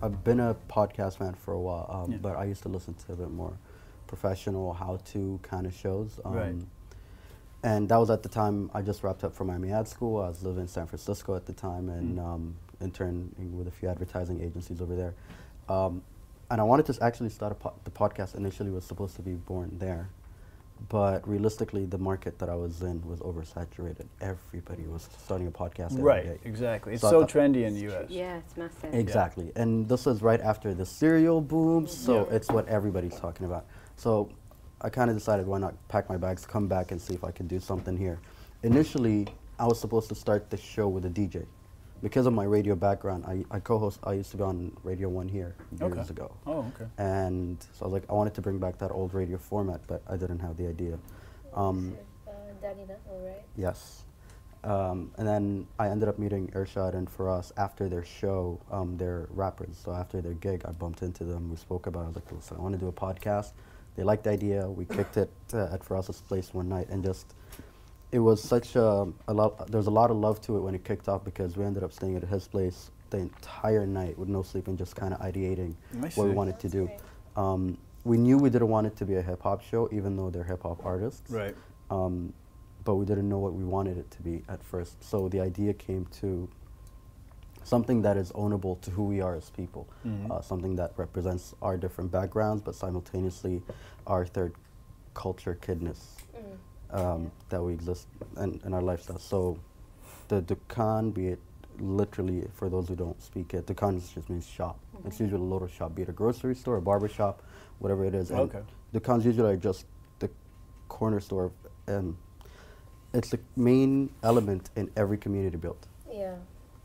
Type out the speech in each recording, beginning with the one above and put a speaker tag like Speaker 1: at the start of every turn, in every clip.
Speaker 1: I've been a podcast fan for a while, but I used to listen to a bit more professional how-to kind of shows.
Speaker 2: Right.
Speaker 1: And that was at the time I just wrapped up from Miami Ad School. I was living in San Francisco at the time and interning with a few advertising agencies over there. And I wanted to actually start the podcast. Initially was supposed to be born there. But realistically, the market that I was in was oversaturated. Everybody was starting a podcast every day.
Speaker 2: Right, exactly. It's so trendy in the U.S.
Speaker 3: Yeah, it's massive.
Speaker 1: Exactly. Yeah. And this was right after the cereal boom, so it's what everybody's talking about. So I kind of decided why not pack my bags, come back and see if I could do something here. Initially, I was supposed to start the show with a DJ. Because of my radio background, I used to be on Radio 1 here years ago.
Speaker 2: Oh, okay.
Speaker 1: And so I was like, I wanted to bring back that old radio format, but I didn't have the idea.
Speaker 4: Danny Nuttall, right?
Speaker 1: Yes. And then I ended up meeting Irshad and Feras after their show. They're rappers, so after their gig, I bumped into them. We spoke about it. I was like, listen, I want to do a podcast. They liked the idea. We kicked it at Feras's place one night, and just, it was such a lot. There was a lot of love to it when it kicked off because we ended up staying at his place the entire night with no sleep and just kind of ideating what we wanted to do. We knew we didn't want it to be a hip hop show, even though they're hip hop artists.
Speaker 2: Right.
Speaker 1: But we didn't know what we wanted it to be at first. So the idea came to something that is ownable to who we are as people, something that represents our different backgrounds, but simultaneously our third culture kidness. That we exist in our lifestyle. So the Dukkan, be it literally, for those who don't speak it, Dukkan just means shop. It's usually a little shop, be it a grocery store, a barber shop, whatever it is. And Dukkans usually are just the corner store. It's the main element in every community built.
Speaker 4: Yeah.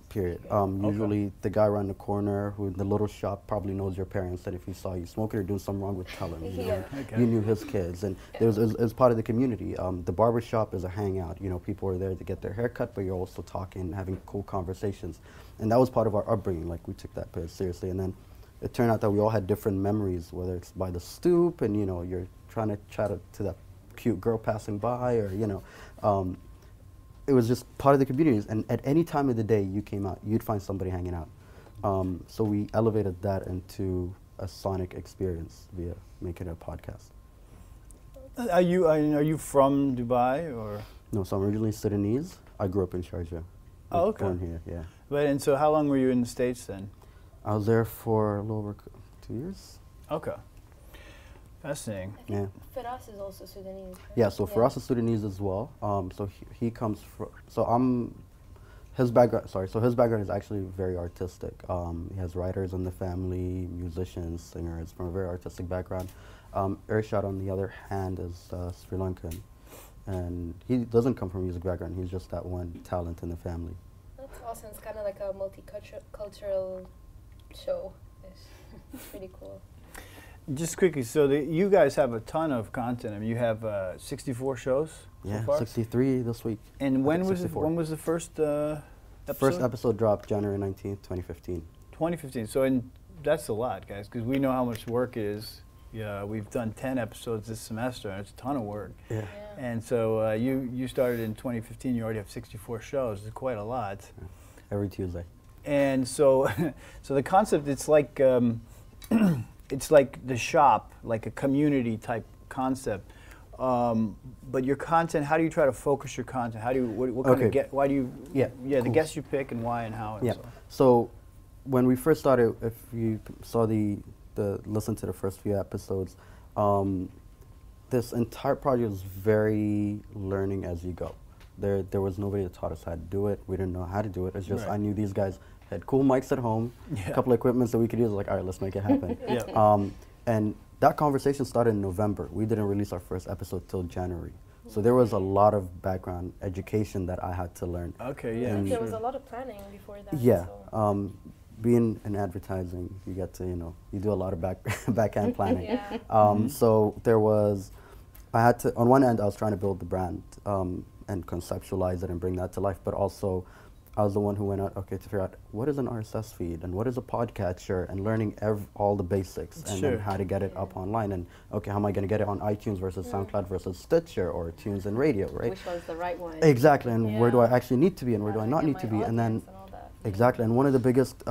Speaker 1: Period. Usually the guy around the corner who in the little shop probably knows your parents, and if he saw you smoking or doing something wrong, would tell him. You know? You knew his kids, and it was part of the community. The barber shop is a hangout. You know, people are there to get their hair cut, but you're also talking, having cool conversations, and that was part of our upbringing. Like, we took that very seriously, and then it turned out that we all had different memories, whether it's by the stoop, and you know, you're trying to chat to that cute girl passing by, or you know. It was just part of the communities, and at any time of the day you came out, you'd find somebody hanging out. So we elevated that into a sonic experience via making a podcast.
Speaker 2: Are you from Dubai or?
Speaker 1: No, so I'm originally Sudanese. I grew up in Sharjah.
Speaker 2: Oh, okay.
Speaker 1: Born here, yeah.
Speaker 2: But and so how long were you in the States then?
Speaker 1: I was there for a little over 2 years.
Speaker 2: Okay. Fascinating.
Speaker 4: Yeah. Feras is also Sudanese. Right?
Speaker 1: Yeah, so Feras is Sudanese as well. So he comes from, so I'm, his background, so his background is actually very artistic. He has writers in the family, musicians, singers, from a very artistic background. Irshad, on the other hand, is Sri Lankan. And he doesn't come from a music background, he's just that one talent in the family.
Speaker 4: That's awesome. It's kind of like a multicultural show. It's pretty cool.
Speaker 2: Just quickly, so you guys have a ton of content. I mean, you have 64 shows
Speaker 1: yeah,
Speaker 2: so far?
Speaker 1: 63 this week.
Speaker 2: And when was when was the first episode?
Speaker 1: First episode dropped January 19th, 2015.
Speaker 2: 2015. So that's a lot, guys, because we know how much work it is. Yeah, we've done 10 episodes this semester, and it's a ton of work.
Speaker 1: Yeah.
Speaker 2: And so you started in 2015. You already have 64 shows. It's quite a lot.
Speaker 1: Yeah. Every Tuesday. And
Speaker 2: so, so the concept, it's like. It's like the shop, like a community type concept. But your content, how do you try to focus your content? How do you, what kind of why do you, the guests you pick and why and how and
Speaker 1: so when we first started, if you saw listen to the first few episodes, this entire project was very learning as you go. There was nobody that taught us how to do it. We didn't know how to do it. It's just, I knew these guys had cool mics at home, a couple of equipments that we could use. Like, all right, let's make it happen. And that conversation started in November. We didn't release our first episode till January. So there was a lot of background education that I had to learn.
Speaker 2: Okay, yeah.
Speaker 4: And there was a lot of planning before that.
Speaker 1: Yeah. Being in advertising, you get to, you do a lot of backhand planning. So there was, I had to, on one end, I was trying to build the brand and conceptualize it and bring that to life, but also I was the one who went out, to figure out what is an RSS feed and what is a podcatcher, and learning all the basics and then how to get it up online, and how am I going to get it on iTunes versus SoundCloud versus Stitcher or Tunes and Radio, right?
Speaker 3: Which one's the right one?
Speaker 1: Exactly, and where do I actually need to be and where do I not need to be, and then and one of the biggest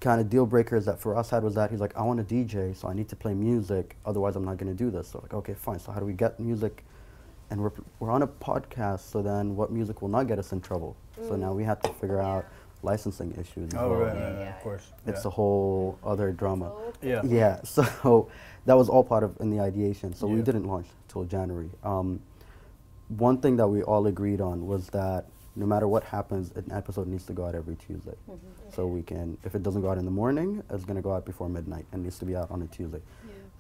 Speaker 1: kind of deal breakers that for us had was that he's like, I want to DJ, so I need to play music, otherwise I'm not going to do this. So like, okay, fine. So how do we get music? And we're on a podcast, so then what music will not get us in trouble? So now we had to figure out licensing issues.
Speaker 2: Right, of course.
Speaker 1: It's a whole other drama.
Speaker 2: Yeah.
Speaker 1: So that was all part of in the ideation. So we didn't launch till January. One thing that we all agreed on was that no matter what happens, an episode needs to go out every Tuesday. So we can, if it doesn't go out in the morning, it's going to go out before midnight and needs to be out on a Tuesday.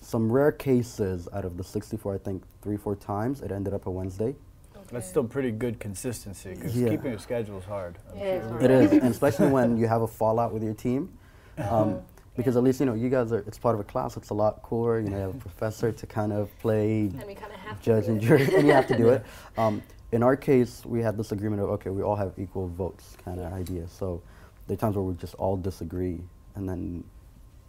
Speaker 1: Some rare cases out of the 64, I think 3-4 times, it ended up a Wednesday.
Speaker 2: That's still pretty good consistency, because keeping a schedule is hard.
Speaker 1: It is, and especially when you have a fallout with your team. Because at least, you know, you guys are, it's part of a class, it's a lot cooler, you know, you have a professor to kind of play
Speaker 4: and we kind of have
Speaker 1: judge and jury, and you have to do it. In our case, we had this agreement of, okay, we all have equal votes kind of idea. So there are times where we just all disagree, and then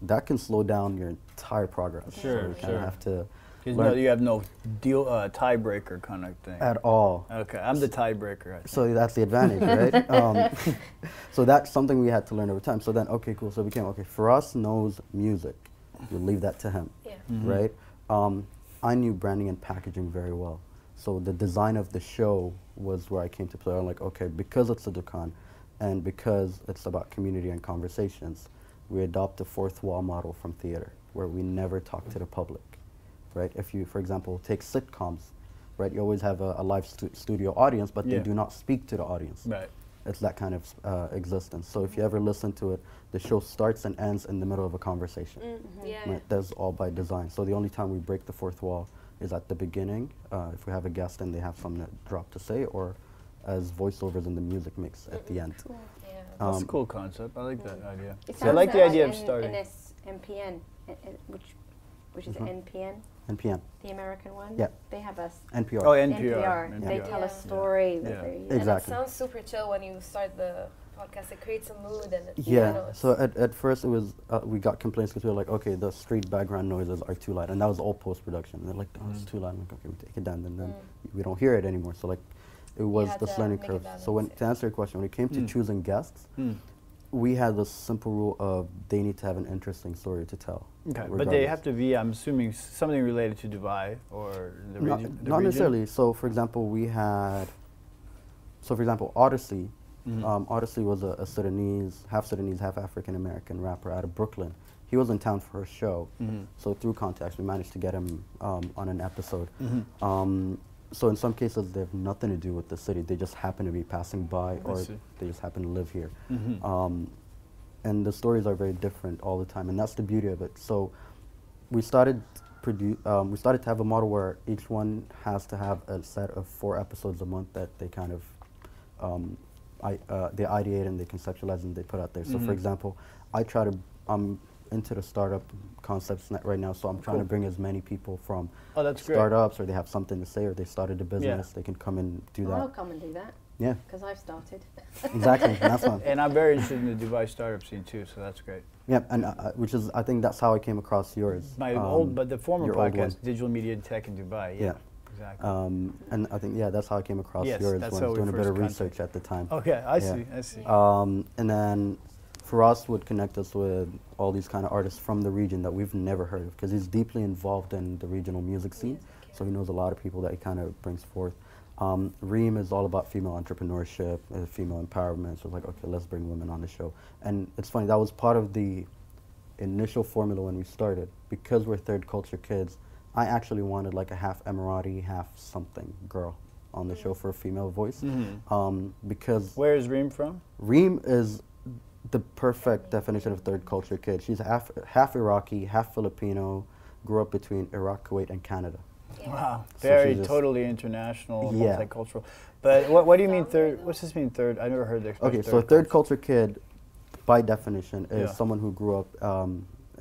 Speaker 1: that can slow down your entire progress. So we kind of have to
Speaker 2: you have no deal tiebreaker kind of thing.
Speaker 1: At all.
Speaker 2: Okay, I'm the tiebreaker, I think.
Speaker 1: So that's the advantage, right? So that's something we had to learn over time. So then, okay, cool. So we became, okay, Feras knows music. We'll leave that to him, right? I knew branding and packaging very well. So the design of the show was where I came to play. I'm like, okay, because it's a Dukkan and because it's about community and conversations, we adopt a fourth wall model from theater where we never talk to the public, right? If you, for example, take sitcoms, right? You always have a live studio audience, but they do not speak to the audience.
Speaker 2: Right.
Speaker 1: It's that kind of existence. So if you ever listen to it, the show starts and ends in the middle of a conversation. Right? That's all by design. So the only time we break the fourth wall is at the beginning, if we have a guest and they have something to drop to say, or as voiceovers in the music mix at the end.
Speaker 2: That's a cool concept. I like that idea.
Speaker 3: So I like the idea of starting. NPN, which is NPN.
Speaker 1: NPN.
Speaker 3: The American one?
Speaker 1: Yeah.
Speaker 3: They have us.
Speaker 1: NPR.
Speaker 2: Oh, NPR.
Speaker 3: They tell a story.
Speaker 1: Exactly.
Speaker 4: And it sounds super chill when you start the podcast. It creates a mood. And it,
Speaker 1: So at first it was, we got complaints because we were like, okay, the street background noises are too loud. And that was all post-production. They're like, oh, it's too loud. I'm like, okay, we take it down. And then we don't hear it anymore. So like, it was this learning curve. So when, to answer your question, when it came to choosing guests, we had this simple rule of they need to have an interesting story to tell.
Speaker 2: Okay, but they have to be, I'm assuming, something related to Dubai or the region?
Speaker 1: Not necessarily. So for example, we had, Odyssey. Odyssey was a Sudanese, half African-American rapper out of Brooklyn. He was in town for a show. So through contacts, we managed to get him on an episode. So in some cases, they have nothing to do with the city. They just happen to be passing by, or they just happen to live here. And the stories are very different all the time, and that's the beauty of it. So we started to have a model where each one has to have a set of 4 episodes a month that they kind of they ideate and they conceptualize and they put out there. So for example, I'm into the startup concepts right now, so I'm trying to bring as many people from startups, or they have something to say, or they started a business, they can come and do that.
Speaker 3: I'll come and do that.
Speaker 1: Yeah.
Speaker 3: Because I've started.
Speaker 1: Exactly, and that's fun.
Speaker 2: And I'm very interested in the Dubai startup scene too, so that's great.
Speaker 1: Yeah, and which is, I think that's how I came across yours.
Speaker 2: My but the former podcast, Digital Media and Tech in Dubai. Yeah. Exactly.
Speaker 1: And I think, that's how I came across yours when I was doing a bit of research at the time.
Speaker 2: Okay, I see.
Speaker 1: And then Feras would connect us with all these kind of artists from the region that we've never heard of, because he's deeply involved in the regional music scene, so he knows a lot of people that he kind of brings forth. Reem is all about female entrepreneurship, female empowerment, so like, okay, let's bring women on the show. And it's funny, that was part of the initial formula when we started. Because we're third culture kids, I actually wanted like a half Emirati, half something girl on the show for a female voice. Because
Speaker 2: where is Reem from?
Speaker 1: Reem is the perfect definition of third culture kid. She's half Iraqi, half Filipino, grew up between Iraq, Kuwait, and Canada.
Speaker 2: Wow, very totally international, multicultural. But what do you mean third? What's this mean third? I never heard the expression.
Speaker 1: Okay, so a third culture kid, by definition, is someone who grew up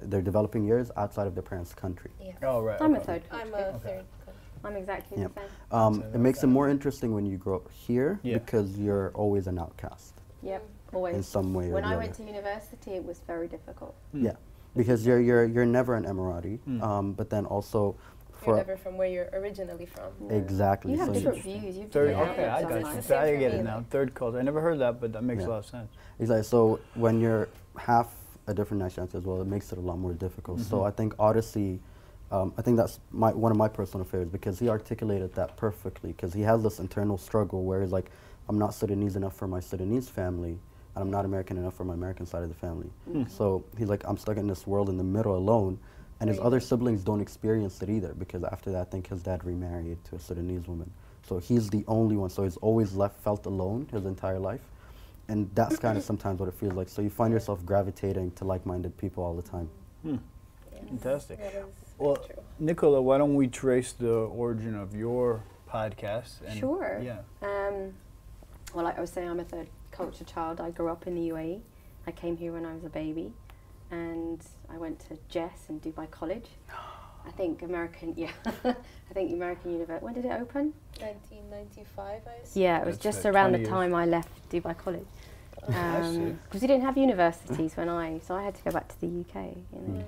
Speaker 1: their developing years outside of their parents' country.
Speaker 2: Oh, right.
Speaker 3: I'm a third culture.
Speaker 4: I'm a third.
Speaker 3: I'm exactly the same.
Speaker 1: It makes it more interesting when you grow up here because you're always an outcast.
Speaker 3: Yep, always.
Speaker 1: In some way or
Speaker 3: when
Speaker 1: the
Speaker 3: I
Speaker 1: other.
Speaker 3: went to university, it was very difficult.
Speaker 1: Yeah, because you're never an Emirati, but then also
Speaker 4: you're never from where you're originally from.
Speaker 1: Exactly.
Speaker 3: You have
Speaker 1: so
Speaker 3: different views.
Speaker 2: Okay, I got you. I get it now. Third culture. I never heard that, but that makes a lot of sense.
Speaker 1: Exactly. So when you're half a different nationality as well, it makes it a lot more difficult. So I think Odyssey, I think that's one of my personal favorites, because he articulated that perfectly, because he has this internal struggle where he's like, I'm not Sudanese enough for my Sudanese family, and I'm not American enough for my American side of the family. So he's like, I'm stuck in this world in the middle alone, and his other siblings don't experience it either, because after that, I think his dad remarried to a Sudanese woman. So he's the only one, so he's always felt alone his entire life. And that's kind of sometimes what it feels like. So you find yourself gravitating to like-minded people all the time.
Speaker 2: Fantastic. Well, Nicholla, why don't we trace the origin of your podcast? And
Speaker 3: Sure.
Speaker 2: Yeah.
Speaker 3: Well, like I was saying, I'm a third culture child. I grew up in the UAE. I came here when I was a baby, and I went to Jess in Dubai College. I think American University. When did it open?
Speaker 4: 1995, I assume.
Speaker 3: Yeah, it was just around the time I left Dubai College. Because we didn't have universities so I had to go back to the UK. You know.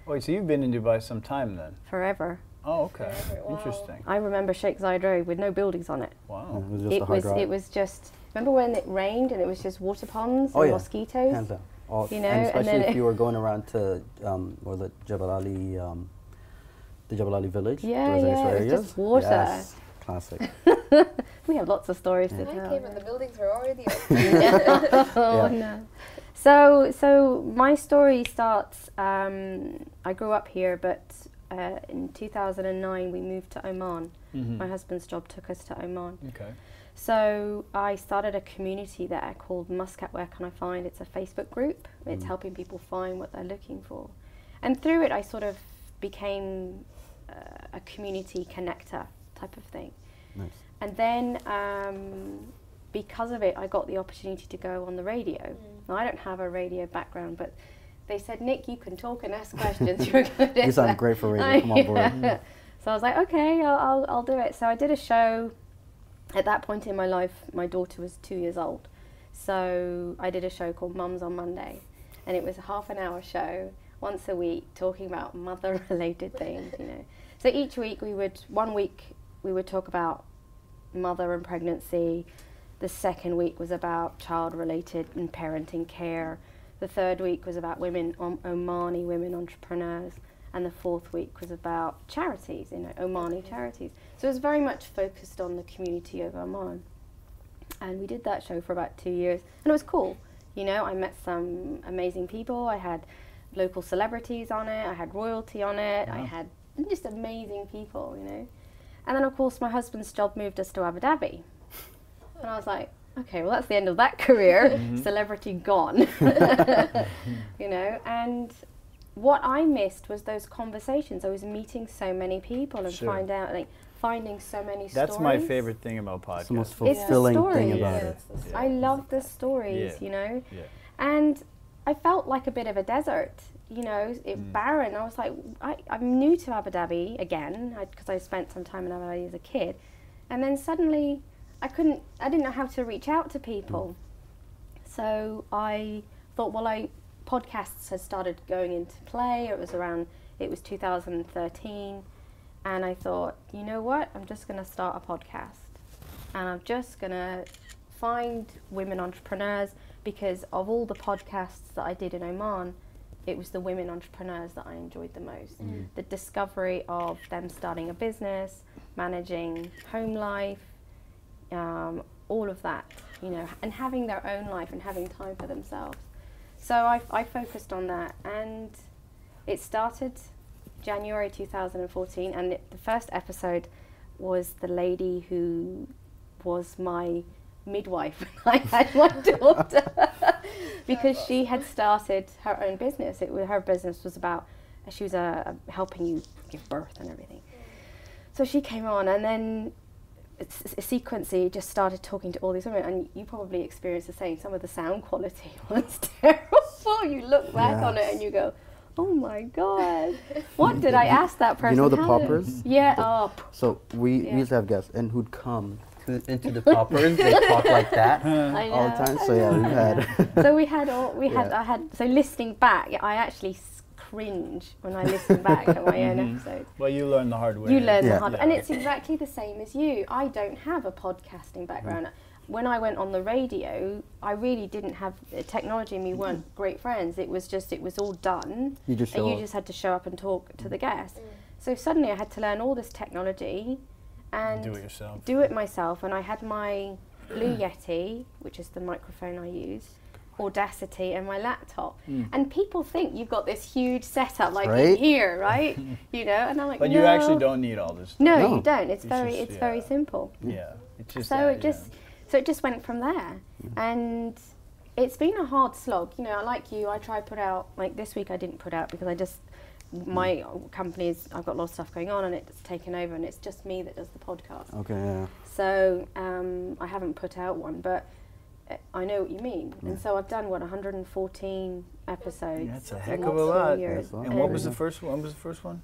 Speaker 2: Oh, so you've been in Dubai some time then?
Speaker 3: Forever.
Speaker 2: Oh, okay.
Speaker 4: Forever. Wow.
Speaker 2: Interesting.
Speaker 3: I remember Sheikh Zayed Road with no buildings on it.
Speaker 2: Wow.
Speaker 3: It was just. Remember when it rained and it was just water ponds and mosquitoes?
Speaker 1: Hands down.
Speaker 3: You know,
Speaker 1: and especially
Speaker 3: and
Speaker 1: if you were going around to was it Jebel Ali, the Jebel Ali village?
Speaker 3: Yeah, it was just water.
Speaker 1: Yes, classic.
Speaker 3: We have lots of stories to
Speaker 4: I
Speaker 3: tell.
Speaker 4: came and the buildings were already up.
Speaker 3: Oh no. So my story starts. I grew up here, but in 2009 we moved to Oman. My husband's job took us to Oman.
Speaker 2: Okay.
Speaker 3: So I started a community there called Muscat Where Can I Find? It's a Facebook group. It's helping people find what they're looking for. And through it I sort of became a community connector type of thing.
Speaker 1: Nice.
Speaker 3: And then because of it I got the opportunity to go on the radio. Now I don't have a radio background, but they said, Nick, you can talk and ask questions. You're good at
Speaker 1: You sound great for radio. Come on board.
Speaker 3: So I was like, okay, I'll do it. So I did a show. At that point in my life, my daughter was 2 years old. So I did a show called Mums on Monday. And it was a half-an-hour show, once a week, talking about mother-related things, you know. So each week, one week we would talk about mother and pregnancy. The second week was about child-related and parenting care. The third week was about Omani women entrepreneurs. And the fourth week was about charities, you know, Omani charities. So it was very much focused on the community of Oman. And we did that show for about 2 years. And it was cool. You know, I met some amazing people. I had local celebrities on it. I had royalty on it. I had just amazing people, you know. And then, of course, my husband's job moved us to Abu Dhabi. And I was like, okay, well, that's the end of that career. Celebrity gone. You know, and what I missed was those conversations. I was meeting so many people and finding so many stories.
Speaker 2: That's my favorite thing about podcasts.
Speaker 1: It's the most fulfilling thing about it.
Speaker 3: I love the stories, you know. And I felt like a bit of a desert, you know, barren. I was like, I'm new to Abu Dhabi again, because I spent some time in Abu Dhabi as a kid. And then suddenly I didn't know how to reach out to people. So I thought, well, podcasts had started going into play. It was 2013. And I thought, you know what? I'm just going to start a podcast. And I'm just going to find women entrepreneurs, because of all the podcasts that I did in Oman, it was the women entrepreneurs that I enjoyed the most. The discovery of them starting a business, managing home life, all of that, you know, and having their own life and having time for themselves. So I focused on that, and it started January 2014, and the first episode was the lady who was my midwife when I had my daughter, because she had started her own business. Her business was about, she was helping you give birth and everything. So she came on, and then sequentially just started talking to all these women, and you probably experienced the same. Some of the sound quality was terrible. You look back on it and you go, oh my God, what did I ask that person?
Speaker 1: You know the poppers?
Speaker 3: Yeah.
Speaker 1: So we used to have guests, and who'd come into the poppers. They talk like that all the time. So yeah, we've had.
Speaker 3: So listening back, I actually cringe when I listen back at my own episodes.
Speaker 2: Well, you learn the hard way.
Speaker 3: You learn the hard way. And it's exactly the same as you. I don't have a podcasting background. when I went on the radio, I really didn't have technology, and we weren't great friends. It was all done. You just had to show up and talk to the guests. So suddenly I had to learn all this technology and do it myself. And I had my Blue Yeti, which is the microphone I use, Audacity, and my laptop. And people think you've got this huge setup like in here, right? You know, and I'm like,
Speaker 2: but
Speaker 3: no.
Speaker 2: you actually don't need all this stuff.
Speaker 3: No, you don't. It's very simple.
Speaker 2: Yeah. It's just
Speaker 3: so it just went from there. And it's been a hard slog. You know, like you, I try to put out, like this week I didn't put out because I just, my company's, I've got a lot of stuff going on and it's taken over and it's just me that does the podcast.
Speaker 1: Okay, yeah.
Speaker 3: So I haven't put out one, but I know what you mean. And so I've done, 114 episodes.
Speaker 2: Yeah, that's a heck of a lot.
Speaker 3: Years.
Speaker 2: And what was the first one? When was the first one?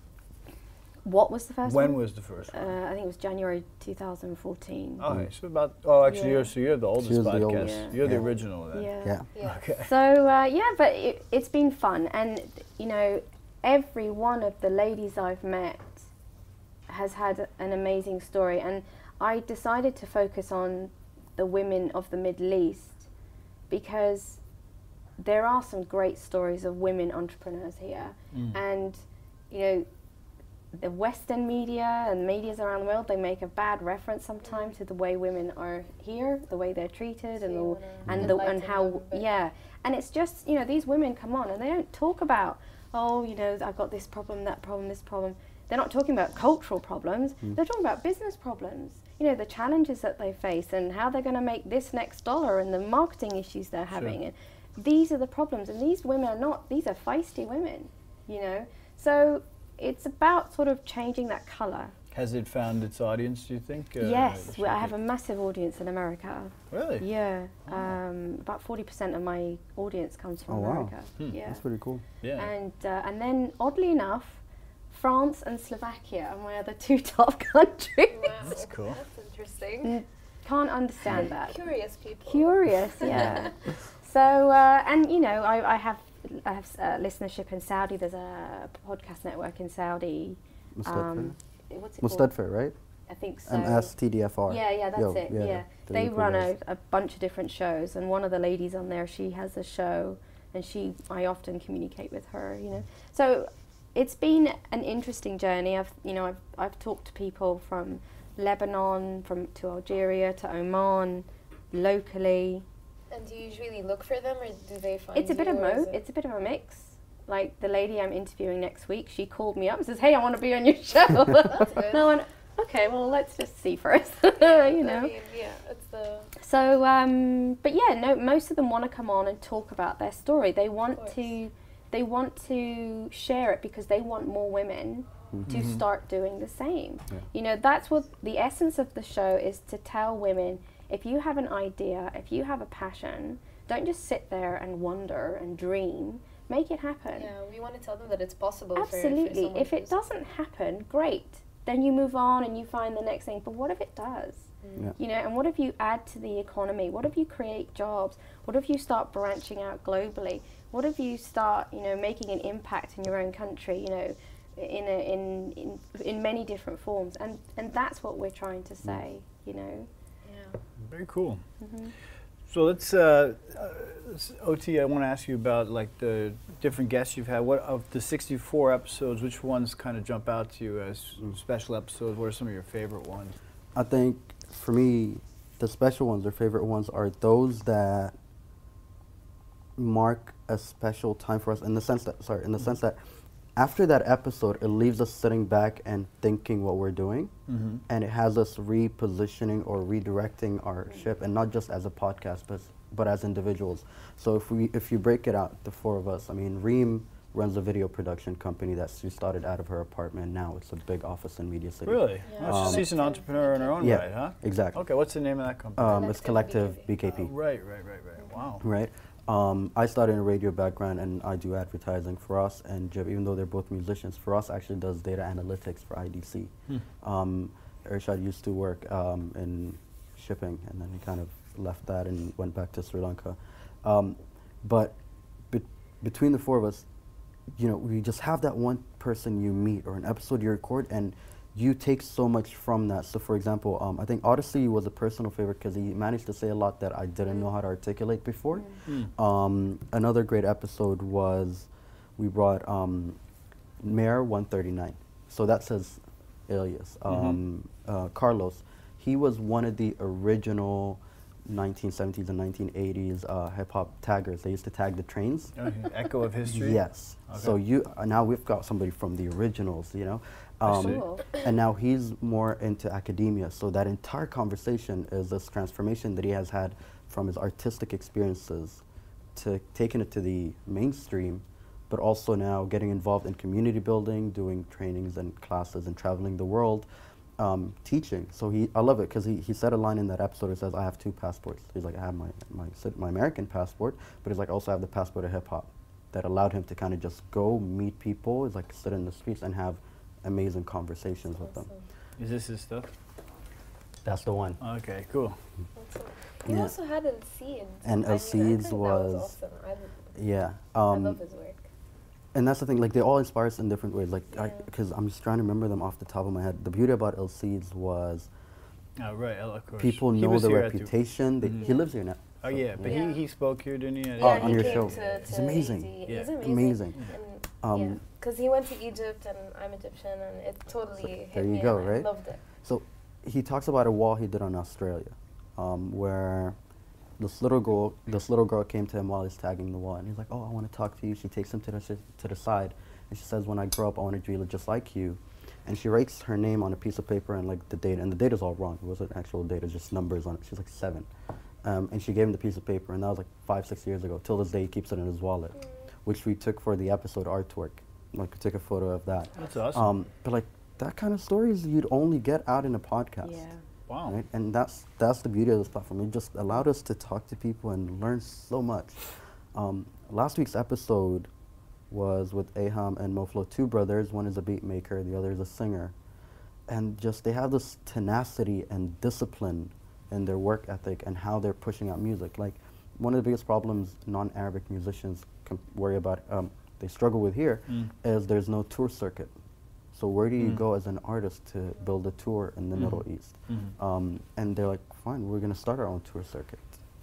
Speaker 3: What was the first one?
Speaker 2: When was the first one?
Speaker 3: I think it was January 2014.
Speaker 2: Okay, so about, actually you're the oldest podcast. You're the original then.
Speaker 3: Yeah.
Speaker 2: Okay.
Speaker 3: So, but it's been fun. And, you know, every one of the ladies I've met has had an amazing story. And I decided to focus on the women of the Middle East because there are some great stories of women entrepreneurs here. And, you know, the Western media and medias around the world, they make a bad reference sometimes to the way women are here, the way they're treated, and how and it's just, you know, these women come on and they don't talk about, oh, you know, I've got this problem, that problem, this problem. They're not talking about cultural problems. They're talking about business problems. You know, the challenges that they face and how they're going to make this next dollar and the marketing issues they're having. And these are the problems. And these women are not, these are feisty women, you know. So it's about sort of changing that colour.
Speaker 2: Has it found its audience, do you think?
Speaker 3: Yes, I have a massive audience in America.
Speaker 2: Really?
Speaker 3: Yeah. About 40% of my audience comes from America. Yeah.
Speaker 1: That's pretty cool.
Speaker 3: Yeah. And then, oddly enough, France and Slovakia are my other two top countries.
Speaker 4: Wow.
Speaker 2: That's cool.
Speaker 4: That's interesting.
Speaker 3: Can't understand that.
Speaker 4: Curious people.
Speaker 3: Curious, yeah. So, and you know, I have listenership in Saudi. There's a podcast network in Saudi. What's it called?
Speaker 1: Mustadfir, right?
Speaker 3: I think so.
Speaker 1: MSTDFR.
Speaker 3: Yeah, that's it. Yeah. They run a bunch of different shows, and one of the ladies on there, she has a show, and I often communicate with her. You know, so it's been an interesting journey. I've talked to people from Lebanon, to Algeria, to Oman, locally.
Speaker 4: And do you usually look for them, or do they find
Speaker 3: It's a bit of It's a bit of a mix. Like the lady I'm interviewing next week, she called me up and says, "Hey, I want to be on your show."
Speaker 4: That's good.
Speaker 3: And I went, "Okay, well, let's just see first." You know.
Speaker 4: I mean, yeah, it's the.
Speaker 3: So, but yeah, no. Most of them want to come on and talk about their story. They want to share it because they want more women to start doing the same. Yeah. You know, that's what the essence of the show is, to tell women, if you have an idea, if you have a passion, don't just sit there and wonder and dream. Make it happen.
Speaker 4: Yeah, we want to tell them that it's possible.
Speaker 3: Absolutely.
Speaker 4: For
Speaker 3: if it doesn't happen, great. Then you move on and you find the next thing. But what if it does? You know, and what if you add to the economy? What if you create jobs? What if you start branching out globally? What if you start, you know, making an impact in your own country? You know, in many different forms. And that's what we're trying to say. You know.
Speaker 4: Yeah.
Speaker 2: Very cool. So let's, OT, I want to ask you about like the different guests you've had. What of the 64 episodes, which ones kind of jump out to you as special episodes? What are some of your favorite ones?
Speaker 1: I think for me, the special ones or favorite ones are those that mark a special time for us in the sense that after that episode, it leaves us sitting back and thinking what we're doing, and it has us repositioning or redirecting our ship, and not just as a podcast, but as individuals. So if you break it out, the four of us, I mean, Reem runs a video production company that she started out of her apartment. Now it's a big office in Media City.
Speaker 2: Really? Yeah. She's an entrepreneur in her own right, huh?
Speaker 1: Exactly.
Speaker 2: Okay, what's the name of that company?
Speaker 1: It's Collective BKP.
Speaker 2: Right. Wow.
Speaker 1: Right. I started in a radio background, and I do advertising. For us and Jib, even though they're both musicians, for us actually does data analytics for IDC. Irshad used to work in shipping, and then he kind of left that and went back to Sri Lanka. But between the four of us, you know, we just have that one person you meet or an episode you record, and you take so much from that. So for example, I think Odyssey was a personal favorite because he managed to say a lot that I didn't know how to articulate before. Another great episode was we brought Mayor 139. So that says alias. Carlos, he was one of the original 1970s and 1980s hip-hop taggers. They used to tag the trains.
Speaker 2: Echo of history?
Speaker 1: Yes. Okay. So now we've got somebody from the originals, you know.
Speaker 3: Cool.
Speaker 1: And now he's more into academia. So that entire conversation is this transformation that he has had from his artistic experiences to taking it to the mainstream, but also now getting involved in community building, doing trainings and classes and traveling the world, teaching. So I love it because he said a line in that episode that says, I have 2 passports. He's like, I have my American passport, but he's like, I also have the passport of hip hop that allowed him to kind of just go meet people, is like sit in the streets and have amazing conversations with them.
Speaker 2: Is this his stuff?
Speaker 1: That's the one.
Speaker 2: Okay, cool.
Speaker 4: He also had Azeez.
Speaker 1: And Azeez was
Speaker 4: awesome.
Speaker 1: I
Speaker 4: love his work.
Speaker 1: And that's the thing, like they all inspire us in different ways. Like, because I'm just trying to remember them off the top of my head. The beauty about Azeez was,
Speaker 2: right, of course.
Speaker 1: People know the reputation. He lives here now.
Speaker 2: Oh yeah, but he spoke here, didn't he?
Speaker 1: On your show.
Speaker 4: It's
Speaker 1: amazing.
Speaker 4: He's
Speaker 1: amazing.
Speaker 4: Because he went to Egypt and I'm Egyptian and it totally hit
Speaker 1: there
Speaker 4: me.
Speaker 1: you go,
Speaker 4: and
Speaker 1: right?
Speaker 4: I loved it.
Speaker 1: So he talks about a wall he did on Australia, where this little girl came to him while he's tagging the wall, and he's like, "Oh, I want to talk to you." She takes him to the side, and she says, "When I grow up, I want to be just like you." And she writes her name on a piece of paper and like the date, and the date is all wrong. It wasn't actual date; it's just numbers on it. She's like 7, and she gave him the piece of paper, and that was like 5-6 years ago. Till this day, he keeps it in his wallet, which we took for the episode artwork. Like, we took a photo of that.
Speaker 2: That's awesome.
Speaker 1: But like that kind of stories you'd only get out in a podcast.
Speaker 3: Yeah.
Speaker 2: Wow.
Speaker 1: Right? And that's the beauty of this platform. It just allowed us to talk to people and learn so much. Last week's episode was with Aham and Moflo, 2 brothers. One is a beat maker, the other is a singer. And just they have this tenacity and discipline in their work ethic and how they're pushing out music. Like, one of the biggest problems non-Arabic musicians worry about, they struggle with here, is there's no tour circuit. So where do you go as an artist to build a tour in the Middle East? And they're like, fine, we're going to start our own tour circuit.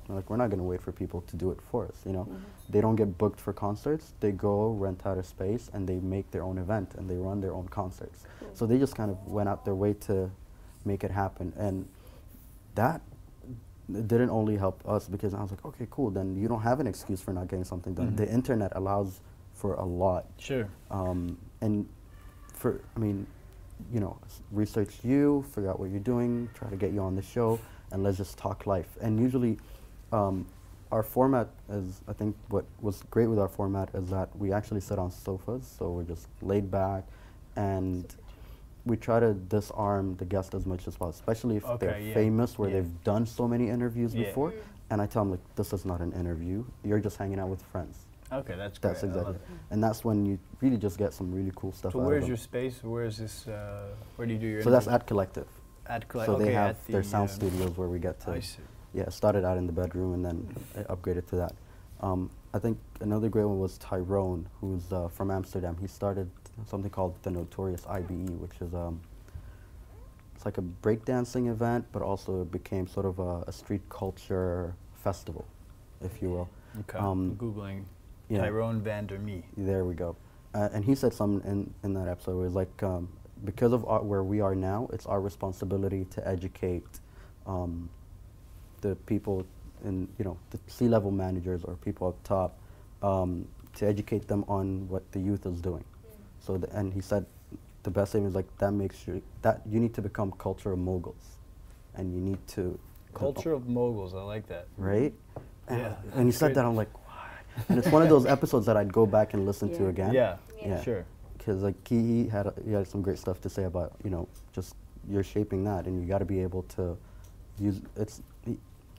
Speaker 1: They're like, we're not going to wait for people to do it for us, you know? They don't get booked for concerts. They go rent out a space and they make their own event and they run their own concerts. So they just kind of went out their way to make it happen. And that didn't only help us, because I was like, okay, cool, then you don't have an excuse for not getting something done. The internet allows for a lot.
Speaker 2: Sure.
Speaker 1: And research you, figure out what you're doing, try to get you on the show, and let's just talk life. And usually, our format is, I think what was great with our format is that we actually sit on sofas, so we're just laid back, and we try to disarm the guest as much as possible, especially if they're famous, where they've done so many interviews before. And I tell them, like, this is not an interview, you're just hanging out with friends.
Speaker 2: Okay, that's great.
Speaker 1: That's exactly. And that's when you really just get some really cool stuff.
Speaker 2: So
Speaker 1: out
Speaker 2: where's
Speaker 1: of
Speaker 2: your space? Where's this? Where do you do your?
Speaker 1: So that's at Collective.
Speaker 2: At Collective.
Speaker 1: So they have their sound studios where we get to.
Speaker 2: I see.
Speaker 1: Yeah, it started out in the bedroom and then I upgraded to that. I think another great one was Tyrone, who's from Amsterdam. He started something called the Notorious IBE, which is it's like a breakdancing event, but also it became sort of a street culture festival, if you will.
Speaker 2: Okay. Googling. Tyrone Vandermee.
Speaker 1: There we go. And he said something in that episode where it was like, because of where we are now, it's our responsibility to educate the people in, the C-level managers or people up top, to educate them on what the youth is doing. So, and he said the best thing is like, that makes sure that you need to become cultural moguls, and you need to.
Speaker 2: Culture of moguls, I like that.
Speaker 1: Right?
Speaker 2: Yeah.
Speaker 1: And he said that, I'm like, and it's one of those episodes that I'd go back and listen to again.
Speaker 2: Yeah, sure.
Speaker 1: Because like he had some great stuff to say about, just you're shaping that, and you got to be able to use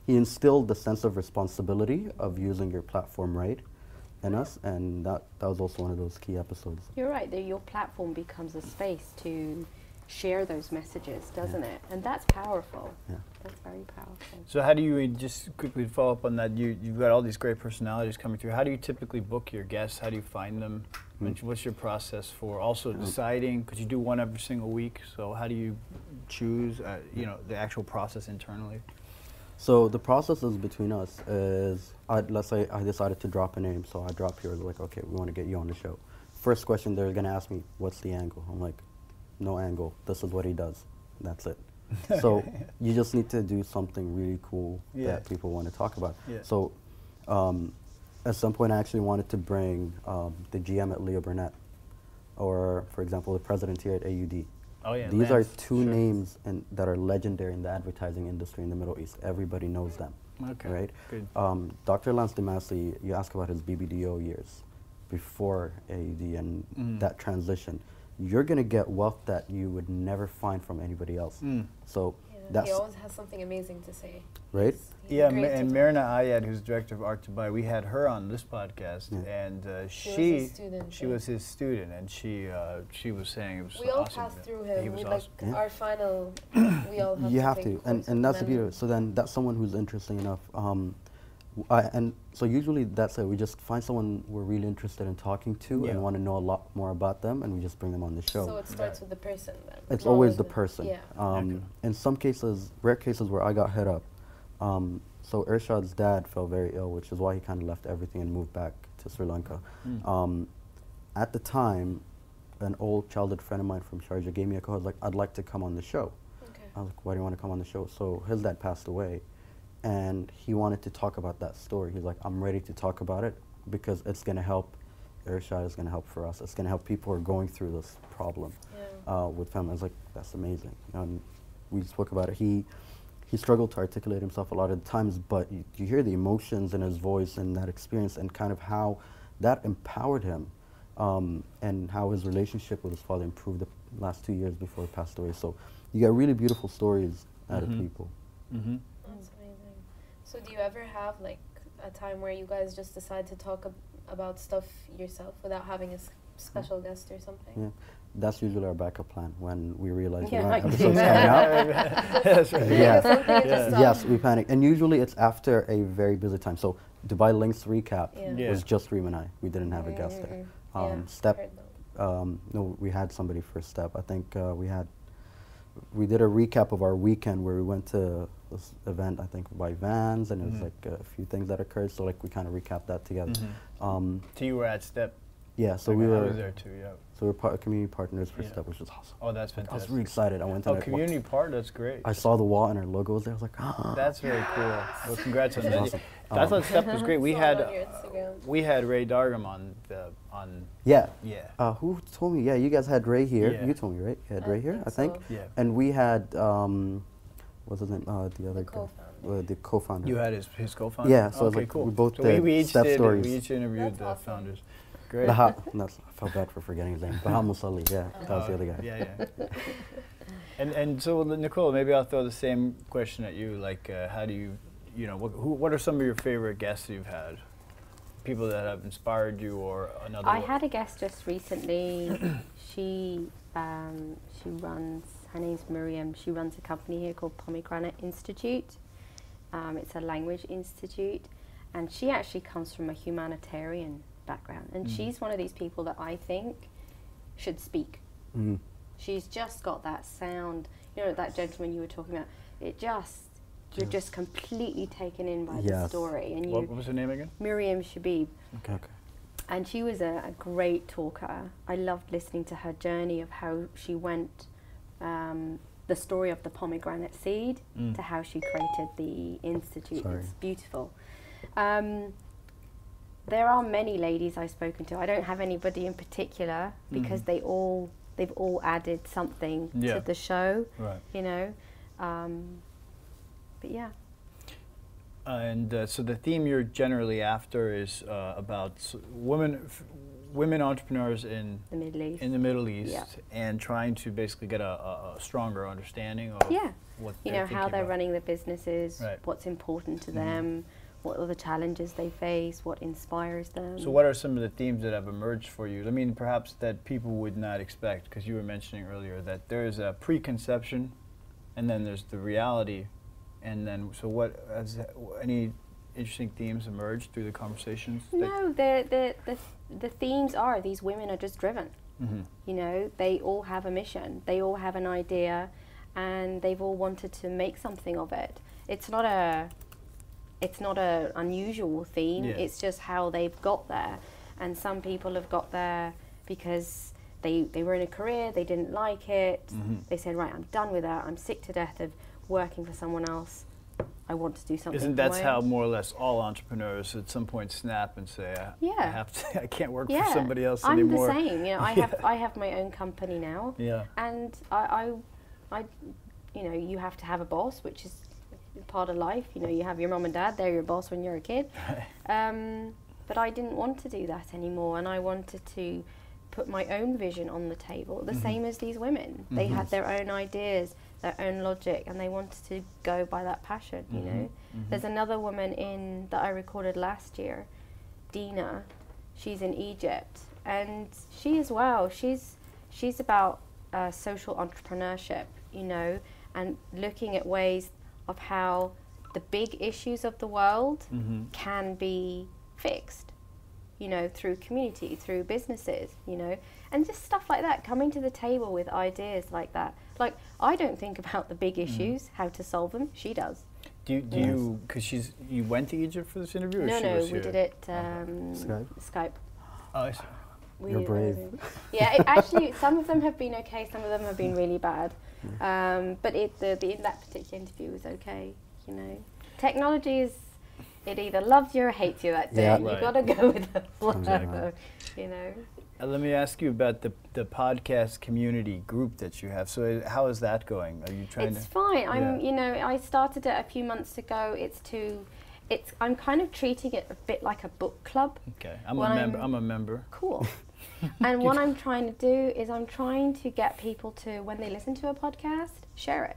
Speaker 1: he instilled the sense of responsibility of using your platform right in us, and that was also one of those key episodes.
Speaker 3: You're right, that your platform becomes a space to share those messages, doesn't it? And that's powerful.
Speaker 1: Yeah.
Speaker 3: That's very powerful.
Speaker 2: So how do you, just quickly follow up on that, you've got all these great personalities coming through. How do you typically book your guests? How do you find them? What's your process for also deciding, because you do one every single week, so how do you choose, you know, the actual process internally?
Speaker 1: So the process is between us is, let's say I decided to drop a name, so I drop yours, like, okay, we want to get you on the show. First question, they're going to ask me, what's the angle? I'm like, no angle, this is what he does, that's it. So you just need to do something really cool that people want to talk about. So at some point I actually wanted to bring the GM at Leo Burnett, or for example, the president here at AUD.
Speaker 2: Oh yeah,
Speaker 1: These are two names that are legendary in the advertising industry in the Middle East. Everybody knows them, right?
Speaker 2: Good.
Speaker 1: Dr. Lance DeMasi, you ask about his BBDO years before AUD and that transition. You're going to get wealth that you would never find from anybody else. So that's,
Speaker 4: he always has something amazing to say.
Speaker 1: Right?
Speaker 2: Yeah, and Marina Ayad, who's director of Art Dubai, we had her on this podcast, and she was his student, and she was saying it was
Speaker 4: we all
Speaker 2: awesome.
Speaker 4: passed through him.
Speaker 2: He was
Speaker 4: like
Speaker 2: awesome.
Speaker 4: our final, we all have
Speaker 1: you have to, and that's the beauty. So then that's someone who's interesting enough. And so usually that's it. We just find someone we're really interested in talking to and want to know a lot more about them, and we just bring them on the show.
Speaker 4: So it starts with the person then?
Speaker 1: It's always the person.
Speaker 4: Yeah.
Speaker 1: In some cases, rare cases where I got hit up, so Irshad's dad fell very ill, which is why he kind of left everything and moved back to Sri Lanka. At the time, an old childhood friend of mine from Sharjah gave me a call, like, I'd like to come on the show. Okay. I was like, why do you want to come on the show? So his dad passed away, and he wanted to talk about that story. He's like, I'm ready to talk about it because it's going to help Irshad, it's going to help for us. It's going to help people who are going through this problem with family. I was like, that's amazing. And we spoke about it. He struggled to articulate himself a lot of the times, but you hear the emotions in his voice and that experience and kind of how that empowered him and how his relationship with his father improved the last 2 years before he passed away. So you get really beautiful stories out of people.
Speaker 4: That's amazing. So do you ever have like a time where you guys just decide to talk about stuff yourself without having a special guest or something?
Speaker 1: Yeah. That's usually our backup plan when we realize we don't have episodes coming out.
Speaker 2: That's right.
Speaker 1: Yes, we panic. And usually it's after a very busy time. So Dubai Links recap was just Reem and I. We didn't have a guest there. Step, no, we had somebody for Step. I think we did a recap of our weekend where we went to this event, I think by Vans, and it was like a few things that occurred. So like we kind of recapped that together.
Speaker 2: So you were at Step?
Speaker 1: Yeah, so
Speaker 2: okay,
Speaker 1: we were.
Speaker 2: I was there too,
Speaker 1: So we're community partners for Step, which was awesome.
Speaker 2: Oh, that's fantastic.
Speaker 1: I was really excited. I went to
Speaker 2: community part, that's great.
Speaker 1: I saw the wall and our logo was there. I was like, ah.
Speaker 2: That's very cool. Well, congrats on that.
Speaker 1: Awesome.
Speaker 2: I thought Step was great. We had Ray Dargam on
Speaker 1: who told me? Yeah, you guys had Ray here. You told me, right? You had Ray here, I think.
Speaker 2: Yeah.
Speaker 1: And we had what's his name? The other guy. The co-founder.
Speaker 2: You had his co-founder?
Speaker 1: Yeah, so
Speaker 2: okay, cool.
Speaker 1: We both
Speaker 2: so
Speaker 1: did
Speaker 2: we each
Speaker 1: Step stories.
Speaker 2: We each interviewed the founders. Great.
Speaker 1: I felt bad for forgetting his name. Baham Musalli, that was the other guy.
Speaker 2: Yeah. And so, Nicholla, maybe I'll throw the same question at you. Like, how do you, what are some of your favorite guests you've had? People that have inspired you, or another?
Speaker 3: I had a guest just recently. She runs. Her name's Miriam. She runs a company here called Pomegranate Institute. It's a language institute, and she actually comes from a humanitarian background, and she's one of these people that I think should speak. She's just got that sound, that gentleman you were talking about. You're just completely taken in by the story. And
Speaker 2: what was her name again?
Speaker 3: Miriam Shabib.
Speaker 1: Okay.
Speaker 3: And she was a great talker. I loved listening to her journey of how she went, the story of the pomegranate seed to how she created the institute. It's beautiful. There are many ladies I've spoken to. I don't have anybody in particular because they've all added something to the show. Right. But yeah.
Speaker 2: And so the theme you're generally after is about women entrepreneurs in the Middle East, and trying to basically get a stronger understanding of what
Speaker 3: how they're running their businesses, what's important to them, what are the challenges they face, what inspires them.
Speaker 2: So what are some of the themes that have emerged for you? I mean, perhaps that people would not expect, because you were mentioning earlier that there is a preconception, and then there's the reality, and then, so what, any interesting themes emerged through the conversations?
Speaker 3: No, the themes are, these women are just driven. You know, they all have a mission, they all have an idea, and they've all wanted to make something of it. It's not a unusual theme, it's just how they've got there. And some people have got there because they were in a career, they didn't like it, they said, right, I'm done with that, I'm sick to death of working for someone else, I want to do something.
Speaker 2: Isn't that how more or less all entrepreneurs at some point snap and say, I have to, I can't work for somebody else anymore?
Speaker 3: I'm the same. You know, I have my own company now, and I, you know, you have to have a boss, which is part of life. You know, you have your mom and dad; they're your boss when you're a kid. But I didn't want to do that anymore, and I wanted to put my own vision on the table, the same as these women. They had their own ideas, their own logic, and they wanted to go by that passion, you know. There's another woman that I recorded last year, Dina. She's in Egypt, and she as well, she's about social entrepreneurship, you know, and looking at ways of how the big issues of the world can be fixed, you know, through community, through businesses, you know, and just stuff like that, coming to the table with ideas like that. Like, I don't think about the big issues, how to solve them. She does.
Speaker 2: Do you, because you went to Egypt for this interview? Or
Speaker 3: No, we did it Skype.
Speaker 2: Oh, I see.
Speaker 1: You're brave.
Speaker 3: Yeah, actually, some of them have been okay, some of them have been really bad. But that particular interview was okay, you know. Technology is, it either loves you or hates you that day. Yeah. You've got to go with the flow, you know.
Speaker 2: Let me ask you about the podcast community group that you have. So how is that going? Are you trying
Speaker 3: It's fine. You know, I started it a few months ago. I'm kind of treating it a bit like a book club.
Speaker 2: Okay, I'm a member.
Speaker 3: Cool. And what I'm trying to do is I'm trying to get people to, when they listen to a podcast, share it.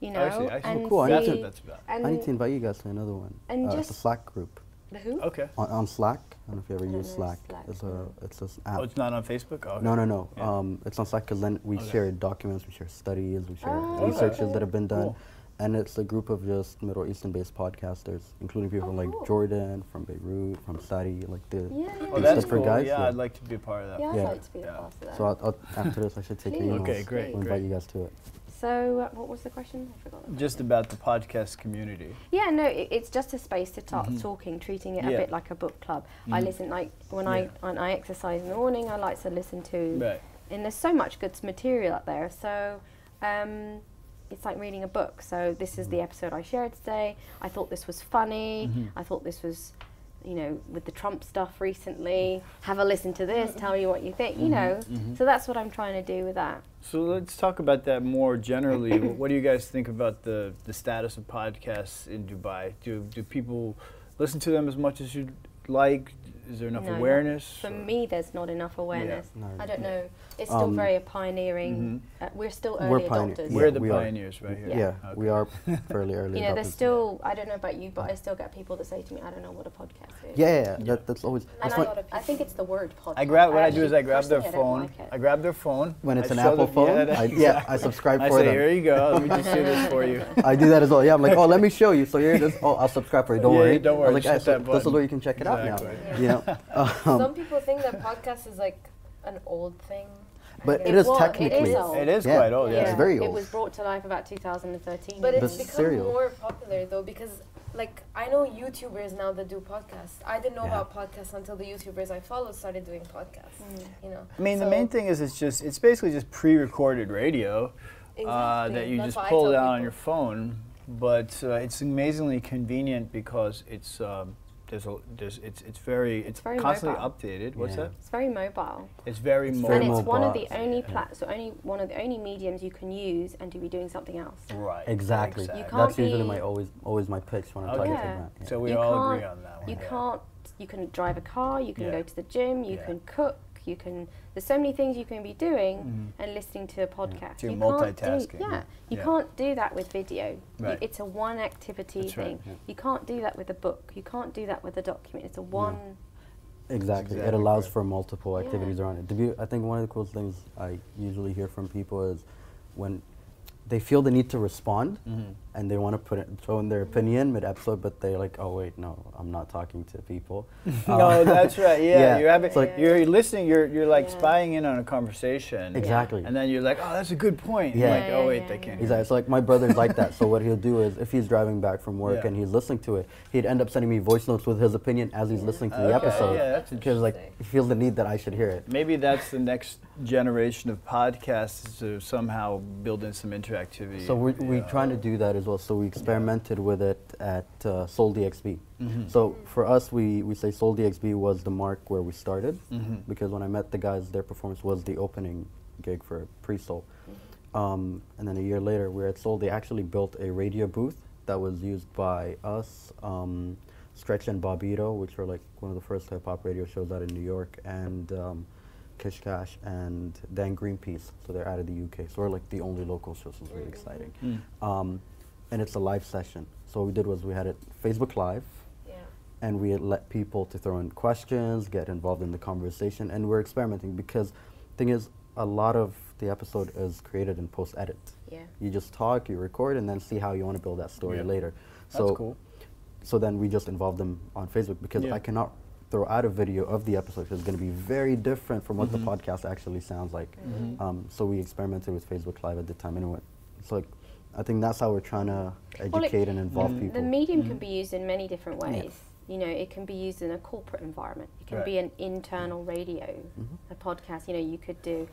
Speaker 3: You know,
Speaker 2: I see.
Speaker 3: And
Speaker 1: cool.
Speaker 2: That's what that's about.
Speaker 1: I need to invite you guys to another one.
Speaker 3: And
Speaker 1: the Slack group.
Speaker 3: The who?
Speaker 2: Okay.
Speaker 1: On Slack. I don't know if you ever use Slack. It's an app.
Speaker 2: Oh, it's not on Facebook? Oh, okay.
Speaker 1: No.
Speaker 2: Yeah.
Speaker 1: It's on Slack because then we share documents, we share studies, we share researches that have been done. Cool. And it's a group of just Middle Eastern-based podcasters, including people from like Jordan, from Beirut, from Saudi, like
Speaker 2: that's
Speaker 1: different
Speaker 2: cool.
Speaker 1: guys.
Speaker 2: Yeah, I'd like to be a part of that.
Speaker 3: Yeah, I'd like to be a part of that.
Speaker 1: So after this, I should take your emails.
Speaker 2: Okay, great.
Speaker 1: We'll invite you guys to it.
Speaker 3: So what was the question? I forgot.
Speaker 2: Just about the podcast community.
Speaker 3: Yeah, no, it's just a space to talking, treating it a bit like a book club. I listen, like when I exercise in the morning, I like to listen to, and there's so much good material out there. So it's like reading a book. So this is the episode I shared today. I thought this was funny. I thought this was, you know, with the Trump stuff recently. Have a listen to this. Tell me what you think. You know. So that's what I'm trying to do with that.
Speaker 2: So let's talk about that more generally. What do you guys think about the status of podcasts in Dubai? Do people listen to them as much as you'd like? Is there enough awareness?
Speaker 3: For me, there's not enough awareness.
Speaker 1: Yeah.
Speaker 3: I don't know. It's still very pioneering. We're still early adopters.
Speaker 2: We're the pioneers right here.
Speaker 1: Yeah, okay. We are fairly early adopters.
Speaker 3: You know, there's still, I don't know about you, but I still get people that say to me, I don't know what a podcast is.
Speaker 1: Yeah. That's always.
Speaker 3: And I think it's the word podcast.
Speaker 2: What I do is I grab their phone. I grab their phone.
Speaker 1: When it's an Apple phone, I subscribe for them.
Speaker 2: I say, here you go. Let me just do this for you.
Speaker 1: I do that as well. Yeah, I'm like, oh, let me show you. So here it is. Oh, I'll subscribe for you. Don't worry.
Speaker 2: Don't worry.
Speaker 1: I'm like, this is where you can check it out now.
Speaker 3: Yeah.
Speaker 4: Some people think that podcast is like an old thing.
Speaker 1: But it is technically.
Speaker 2: It is quite old, yeah.
Speaker 1: It's very old.
Speaker 3: It was brought to life about 2013.
Speaker 4: But it's become more popular though, because like I know YouTubers now that do podcasts. I didn't know about podcasts until the YouTubers I followed started doing podcasts. You know.
Speaker 2: I mean, the main thing is it's basically just pre-recorded radio that you just pull down on your phone. But it's amazingly convenient because it's very constantly
Speaker 3: mobile.
Speaker 2: Updated. What's that?
Speaker 3: It's very mobile.
Speaker 2: It's very mobile.
Speaker 3: And it's one of the only one of the only mediums you can use and to be doing something else.
Speaker 2: Right.
Speaker 1: Exactly. That's usually always my pitch when I'm talking about that.
Speaker 2: So we all agree on that one.
Speaker 3: You can drive a car, you can go to the gym, you can cook, You can. There's so many things you can be doing and listening to a podcast.
Speaker 2: You're
Speaker 3: you
Speaker 2: multitasking.
Speaker 3: You can't do that with video.
Speaker 2: Right.
Speaker 3: It's a one activity thing.
Speaker 2: Right.
Speaker 3: You can't do that with a book. You can't do that with a document. It's a one.
Speaker 1: Exactly. It allows for multiple activities around it. I think one of the coolest things I usually hear from people is when they feel the need to respond and they want to throw in their opinion mid-episode, but they're like, oh wait, no, I'm not talking to people.
Speaker 2: No, that's right. Yeah, you're having,
Speaker 1: like,
Speaker 2: you're listening. You're like spying in on a conversation.
Speaker 1: Exactly.
Speaker 2: And then you're like, oh, that's a good point.
Speaker 1: Yeah.
Speaker 2: You're like, oh wait, they can't.
Speaker 1: Exactly. So like my brother's like that. So what he'll do is if he's driving back from work and he's listening to it, he'd end up sending me voice notes with his opinion as he's listening to the episode.
Speaker 2: Yeah, that's
Speaker 1: because like he feels the need that I should hear it.
Speaker 2: Maybe that's the next generation of podcasts, is to somehow build in some interactivity.
Speaker 1: So we're trying to do that as well. So we experimented with it at Soul DXB. So for us, we say Soul DXB was the mark where we started, because when I met the guys, their performance was the opening gig for pre-Soul. And then a year later, we're at Soul. They actually built a radio booth that was used by us, Stretch and Bobito, which were like one of the first hip-hop radio shows out in New York, and Kish Cash and then Greenpeace. So they're out of the UK. So we're like the only local show, so it's really exciting. And it's a live session. So what we did was we had it Facebook Live, and we had let people to throw in questions, get involved in the conversation, and we're experimenting because the thing is, a lot of the episode is created in post-edit. You just talk, you record, and then see how you want to build that story later. So
Speaker 2: that's cool.
Speaker 1: So then we just involve them on Facebook because I cannot throw out a video of the episode because it's going to be very different from what the podcast actually sounds like. So we experimented with Facebook Live at the time, and it's like, I think that's how we're trying to educate and involve people.
Speaker 3: The medium can be used in many different ways. You know, it can be used in a corporate environment. It can be an internal radio, a podcast. You know, you could do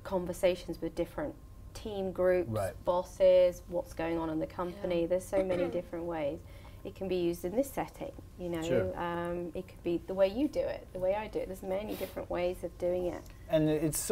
Speaker 3: conversations with different team groups, bosses, what's going on in the company. There's so many different ways. It can be used in this setting, you know. It could be the way you do it, the way I do it. There's many different ways of doing it.
Speaker 2: And it's,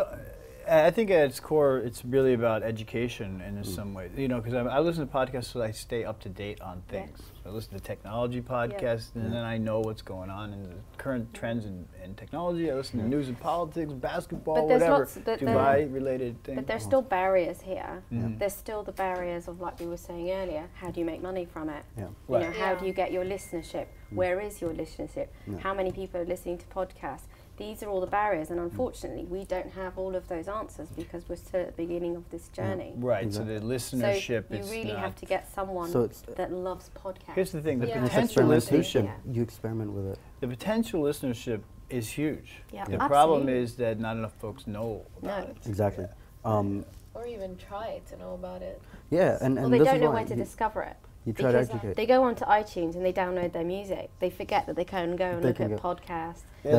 Speaker 2: I think at its core, it's really about education in some way. You know, because I listen to podcasts so I stay up to date on things. So I listen to technology podcasts, and then I know what's going on in the current trends in technology. I listen to news and politics, basketball, whatever, Dubai-related things.
Speaker 3: But there's still barriers here. There's still the barriers of, like we were saying earlier, how do you make money from it? You know, how do you get your listenership? Where is your listenership? How many people are listening to podcasts? These are all the barriers, and unfortunately, we don't have all of those answers because we're still at the beginning of this journey.
Speaker 2: Right, so the listenership
Speaker 3: is you really have to get someone that loves podcasts.
Speaker 2: Here's the thing, the potential listenership,
Speaker 1: you experiment with it.
Speaker 2: The potential listenership is huge. The
Speaker 3: absolutely.
Speaker 2: problem is that not enough folks know about it.
Speaker 1: Exactly.
Speaker 4: Or even try to know about it.
Speaker 1: And
Speaker 3: well, they don't know where to discover it.
Speaker 1: You try to educate.
Speaker 3: They go onto iTunes and they download their music. They forget that they can go and look at podcasts.
Speaker 4: They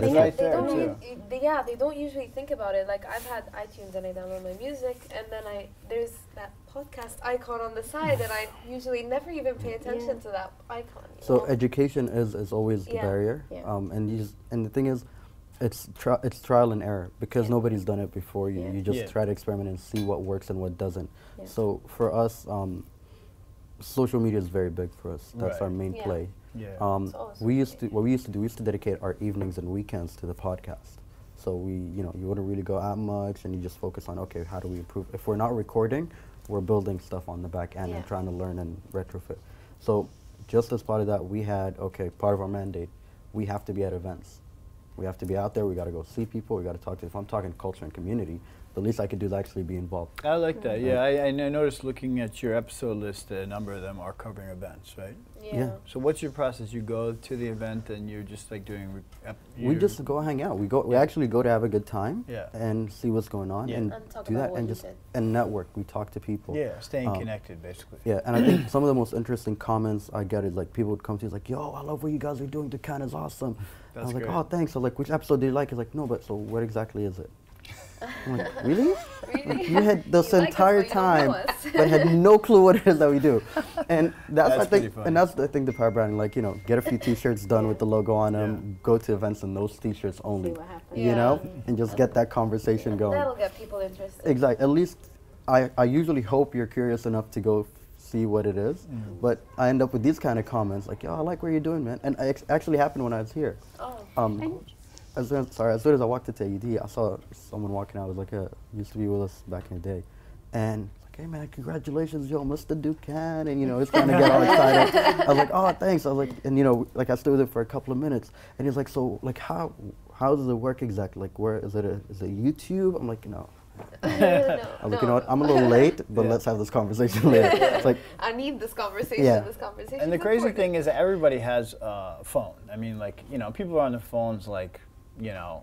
Speaker 4: don't usually think about it. Like, I've had iTunes and I download my music, and then there's that podcast icon on the side, and I usually never even pay attention to that icon.
Speaker 1: So education is always the barrier, and the thing is, it's trial and error because nobody's done it before you. You just try to experiment and see what works and what doesn't. So for us, social media is very big for us. That's our main play. We used to dedicate our evenings and weekends to the podcast. So you wouldn't really go out much, and you just focus on, okay, how do we improve? If we're not recording, we're building stuff on the back end and trying to learn and retrofit. So just as part of that, we had, part of our mandate, we have to be at events. We have to be out there. We got to go see people. We got to talk to. If I'm talking culture and community, the least I could do is actually be involved.
Speaker 2: I like that. Yeah, I noticed looking at your episode list, a number of them are covering events, right? So what's your process? You go to the event and you're just like doing.
Speaker 1: We just go hang out. We actually go to have a good time and see what's going on and do that and network. We talk to people.
Speaker 2: Yeah, staying connected basically.
Speaker 1: Yeah, and I think some of the most interesting comments I get is like people would come to you like, "Yo, I love what you guys are doing. Dukkan is awesome." I was like, "Oh, thanks." So like, which episode do you like? He's like, "No, but so what exactly is it?" I'm like, really? Like, you had this entire time, but had no clue what it is that we do. And that's I think the power branding. Like, get a few T-shirts done with the logo on them. Go to events in those T-shirts only. See what happens. You know, and just get that conversation going.
Speaker 4: That'll get people interested.
Speaker 1: Exactly. At least I usually hope you're curious enough to go see what it is. But I end up with these kind of comments like, "Yo, I like what you're doing, man." And it actually happened when I was here. as soon as I walked into AUD, I saw someone walking out. It was like used to be with us back in the day, and like, hey man, congratulations, yo, Mr. Dukkan, and it's kind of get all excited. I was like, oh, thanks. I was like, and like I stood with him for a couple of minutes, and he's like, so like how does it work exactly? Like where is it YouTube? I'm like, no.
Speaker 4: No,
Speaker 1: I'm like, you know what? I'm a little late, but let's have this conversation later. It's like
Speaker 4: I need this conversation.
Speaker 1: Yeah.
Speaker 4: This conversation.
Speaker 2: And the crazy thing is that everybody has a phone. I mean, like, people are on their phones like,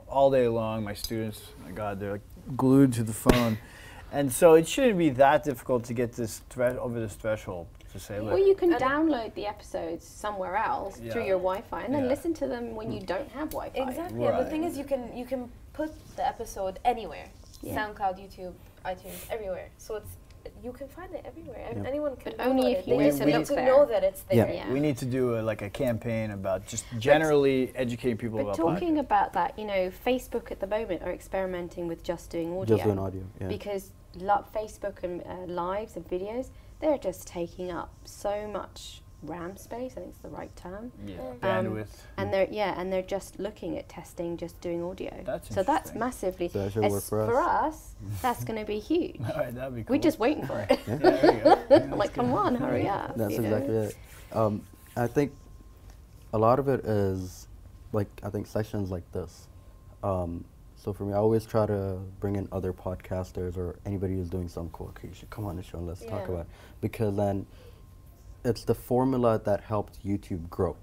Speaker 2: all day long. My students, my God, they're like glued to the phone. And so it shouldn't be that difficult to get this over this threshold to say, look.
Speaker 3: Well, you can download the episodes somewhere else through your Wi-Fi and then listen to them when you don't have Wi-Fi.
Speaker 4: Exactly.
Speaker 2: Right.
Speaker 4: And the thing is, you can put the episode anywhere. SoundCloud, YouTube, iTunes, everywhere. So you can find it everywhere. Anyone can.
Speaker 3: But only if you
Speaker 4: need to know that it's there.
Speaker 3: Yeah.
Speaker 2: We need to do a campaign about just generally educating people
Speaker 3: But
Speaker 2: about
Speaker 3: talking
Speaker 2: podcasts.
Speaker 3: about that, Facebook at the moment are experimenting with just doing audio.
Speaker 1: just doing audio. Yeah.
Speaker 3: Because Facebook and lives and videos, they're just taking up so much RAM space. I think it's the right term.
Speaker 2: Yeah. Bandwidth.
Speaker 3: And they're just looking at testing, just doing audio.
Speaker 2: That's
Speaker 3: so that's
Speaker 2: interesting.
Speaker 3: massively.
Speaker 1: So that should work for
Speaker 3: us, that's going to be huge.
Speaker 2: All right, that'd be cool.
Speaker 3: We're just waiting for it.
Speaker 2: Yeah, there you go. Yeah,
Speaker 3: Like, come on, hurry up.
Speaker 1: That's exactly it. I think a lot of it is I think sessions like this. So for me, I always try to bring in other podcasters or anybody who's doing something cool. Okay, you should come on the show and let's talk about it. Because then it's the formula that helped YouTube grow.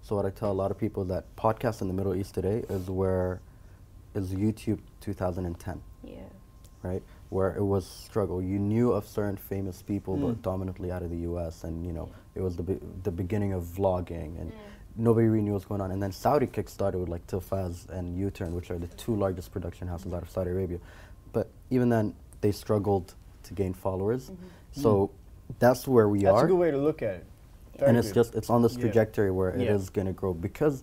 Speaker 1: So what I tell a lot of people that podcasts in the Middle East today is YouTube 2010.
Speaker 3: Yeah.
Speaker 1: Right? Where it was struggle. You knew of certain famous people, but dominantly out of the US, and it was the beginning of vlogging, and nobody really knew what's going on. And then Saudi kick-started with like Tilfaz and U-Turn, which are the two largest production houses out of Saudi Arabia. But even then, they struggled to gain followers. So that's where we are.
Speaker 2: That's a good way to look at it.
Speaker 1: And it's on this trajectory where it is going to grow, because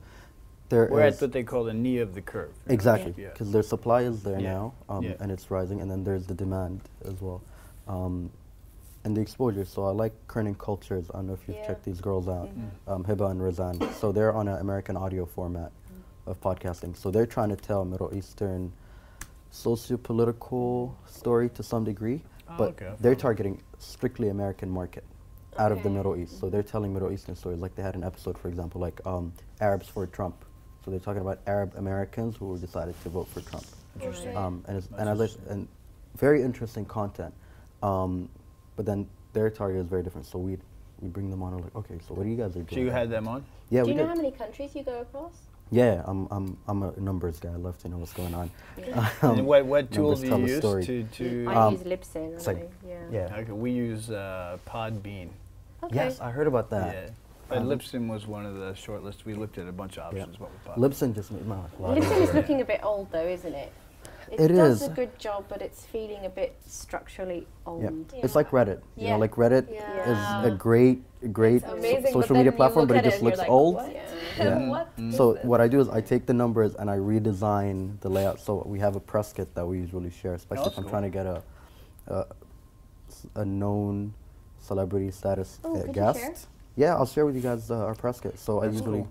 Speaker 1: we're
Speaker 2: at what they call the knee of the curve.
Speaker 1: Exactly, because their supply is there now,
Speaker 2: Yeah.
Speaker 1: and it's rising, and then there's the demand as well, and the exposure. So I like Kerning Cultures. I don't know if you've checked these girls out, Hiba and Razan. So they're on an American audio format of podcasting. So they're trying to tell Middle Eastern socio-political story to some degree, but they're targeting strictly American market out of the Middle East. So they're telling Middle Eastern stories. Like they had an episode, for example, like Arabs for Trump. So they're talking about Arab Americans who decided to vote for Trump.
Speaker 2: Interesting.
Speaker 1: And very interesting content. But then their target is very different. So we bring them on and like, okay, so what do you guys are doing?
Speaker 2: So you had them on?
Speaker 1: Yeah,
Speaker 3: Do
Speaker 1: we
Speaker 3: you know
Speaker 1: did.
Speaker 3: how many countries you go across?
Speaker 1: Yeah, I'm a numbers guy. I love to know what's going on.
Speaker 2: And what tools do you use
Speaker 1: story.
Speaker 3: I use Libsyn.
Speaker 1: it's like- Yeah.
Speaker 2: Okay, we use Podbean.
Speaker 3: Okay.
Speaker 1: Yes, I heard about that.
Speaker 2: Yeah. But Libsyn was one of the short lists. We looked at a bunch of options, but we Podbean.
Speaker 1: Libsyn just made my life a lot
Speaker 3: Libsyn is
Speaker 1: easier.
Speaker 3: looking a bit old though, isn't it?
Speaker 1: It
Speaker 3: does
Speaker 1: is.
Speaker 3: a good job, but it's feeling a bit structurally old.
Speaker 1: Yeah. It's like Reddit. You know, like Reddit
Speaker 4: Yeah.
Speaker 1: is a great
Speaker 4: It's amazing, but
Speaker 1: social
Speaker 4: then
Speaker 1: media
Speaker 4: you
Speaker 1: platform,
Speaker 4: look
Speaker 1: but
Speaker 4: at
Speaker 1: it
Speaker 4: it
Speaker 1: just
Speaker 4: and you're
Speaker 1: looks
Speaker 4: like,
Speaker 1: old.
Speaker 4: what?
Speaker 1: Yeah.
Speaker 4: What is
Speaker 1: So
Speaker 4: this?
Speaker 1: what I do is I take the numbers and I redesign the layout. So we have a press kit that we usually share, especially if I'm
Speaker 2: cool.
Speaker 1: trying to get a known celebrity status
Speaker 3: Oh, could you
Speaker 1: guest.
Speaker 3: share?
Speaker 1: Yeah, I'll share with you guys our press kit. So I usually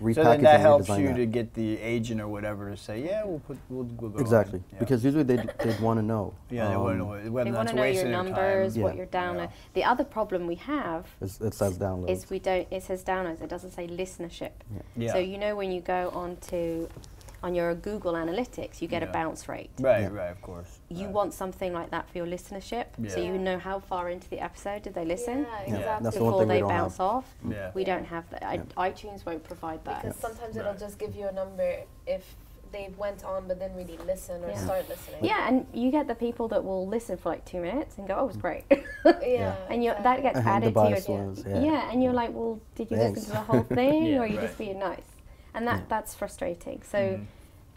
Speaker 1: repackage
Speaker 2: So then that
Speaker 1: and
Speaker 2: helps
Speaker 1: redesign
Speaker 2: you
Speaker 1: that.
Speaker 2: to get the agent or whatever to say, yeah, we'll go
Speaker 1: Exactly,
Speaker 2: on. Yeah.
Speaker 1: because usually they'd want to know.
Speaker 2: Yeah, they want to know whether
Speaker 3: They want
Speaker 2: that's
Speaker 3: to know
Speaker 2: wasting
Speaker 3: your
Speaker 2: their
Speaker 3: numbers,
Speaker 2: time.
Speaker 3: what you're downloading. The other problem we have
Speaker 1: It says downloads.
Speaker 3: is it says downloads, it doesn't say listenership.
Speaker 2: Yeah.
Speaker 3: So when you go on your Google Analytics, you get a
Speaker 2: Yeah.
Speaker 3: bounce rate.
Speaker 2: Right,
Speaker 1: Yeah.
Speaker 2: right, of course.
Speaker 3: You
Speaker 2: right.
Speaker 3: want something like that for your listenership, so
Speaker 2: Yeah.
Speaker 3: you know how far into the episode did they listen
Speaker 4: Yeah, exactly.
Speaker 1: That's the one
Speaker 3: before
Speaker 1: thing we
Speaker 3: they
Speaker 1: don't
Speaker 3: bounce
Speaker 1: have.
Speaker 3: off.
Speaker 2: Yeah.
Speaker 3: We don't have that. iTunes won't provide that.
Speaker 4: Because sometimes
Speaker 2: Right.
Speaker 4: it'll just give you a number if they went on but didn't really listen or start listening.
Speaker 3: Yeah, and you get the people that will listen for like 2 minutes and go, "Oh, it was great,"
Speaker 4: Yeah.
Speaker 3: and that gets
Speaker 1: And the
Speaker 3: added to your
Speaker 1: biased ones, yeah.
Speaker 3: and you're like, "Well, did you
Speaker 1: Thanks.
Speaker 3: listen to the whole thing,
Speaker 2: Yeah,
Speaker 3: or are you
Speaker 2: right.
Speaker 3: just being nice?" And that's frustrating. So
Speaker 2: Mhm.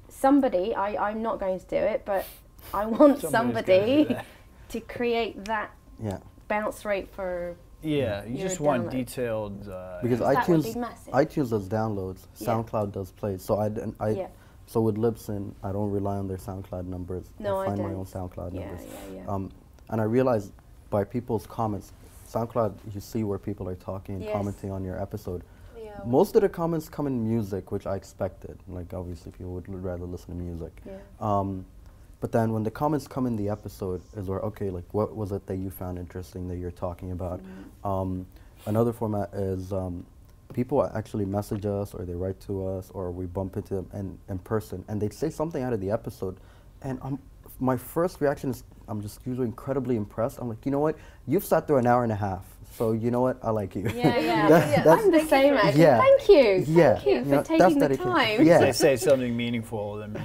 Speaker 3: somebody, I'm not going to do it, but I want
Speaker 2: Somebody's
Speaker 3: somebody
Speaker 2: gotta do that.
Speaker 3: to create that
Speaker 1: Yeah.
Speaker 3: bounce rate for.
Speaker 2: Yeah, you
Speaker 3: your
Speaker 2: just want
Speaker 3: download.
Speaker 2: detailed.
Speaker 1: Because
Speaker 3: That would be
Speaker 1: iTunes
Speaker 3: massive.
Speaker 1: does downloads,
Speaker 3: Yeah.
Speaker 1: SoundCloud does plays. So
Speaker 3: Yeah.
Speaker 1: so with Libsyn, I don't rely on their SoundCloud numbers.
Speaker 3: No, I
Speaker 1: find my
Speaker 3: don't.
Speaker 1: own SoundCloud
Speaker 3: Yeah,
Speaker 1: numbers.
Speaker 3: yeah.
Speaker 1: And I realized by people's comments, SoundCloud, you see where people are talking and
Speaker 3: Yes.
Speaker 1: commenting on your episode.
Speaker 4: Yeah.
Speaker 1: most of the comments come in music, which I expected. Like, obviously, people would rather listen to music.
Speaker 3: Yeah.
Speaker 1: But then when the comments come in the episode, is where, okay, like, what was it that you found interesting that you're talking about? Another format is people actually message us, or they write to us, or we bump into them in person, and they say something out of the episode, and my first reaction is, I'm just usually incredibly impressed. I'm like, you know what? You've sat through an hour and a half, so you know what? I like you.
Speaker 3: Yeah. I'm the same, actually. Yeah. Thank you. Thank you for taking the time.
Speaker 2: Yeah. They say something meaningful. I mean,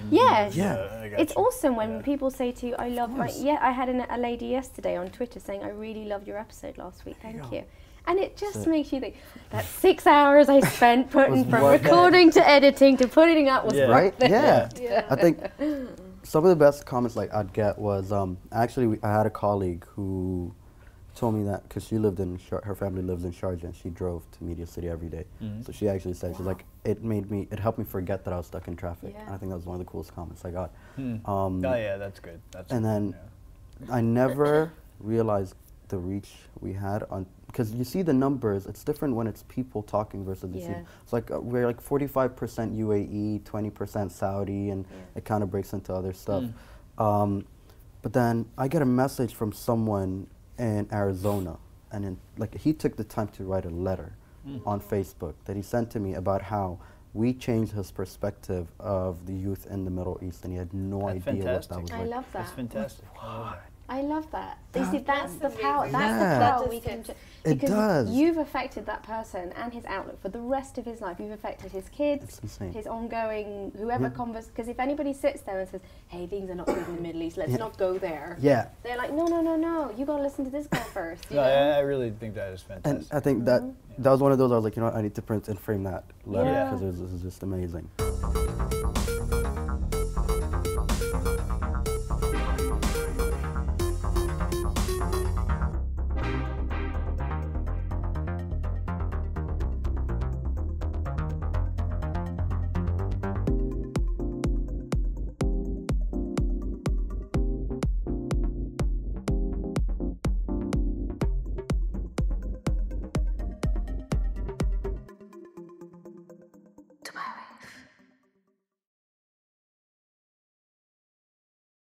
Speaker 3: it's awesome when people say to you, I love my, I had a lady yesterday on Twitter saying, I really loved your episode last week. Thank you. And it just makes you think, that 6 hours I spent putting from recording to editing to putting up was worth it.
Speaker 1: Yeah. I think some of the best comments like I'd get was, actually I had a colleague who told me that, because she lived in, her family lives in Sharjah, and she drove to Media City every day. So she actually said, she's like, it helped me forget that I was stuck in traffic. And I think that was one of the coolest comments I got.
Speaker 2: That's good.
Speaker 1: And then I never realized the reach we had on, because you see the numbers, it's different when it's people talking versus it's like we're like 45% UAE, 20% Saudi, and it kind of breaks into other stuff. But then I get a message from someone in Arizona, and like he took the time to write a letter on Facebook that he sent to me about how we changed his perspective of the youth in the Middle East, and he had no idea what that was like.
Speaker 3: I love that.
Speaker 2: That's fantastic.
Speaker 3: I love that. You see, that's the power. That's the power we can. Because you've affected that person and his outlook for the rest of his life. You've affected his kids, his ongoing, whoever converse. Because if anybody sits there and says, "Hey, things are not good in the Middle East. Let's not go there." They're like, "No, no, no, no. You gotta listen to this guy first." You know?
Speaker 2: I really think that is fantastic.
Speaker 1: And I think that was one of those. I was like, you know what? I need to print and frame that letter because this is just amazing.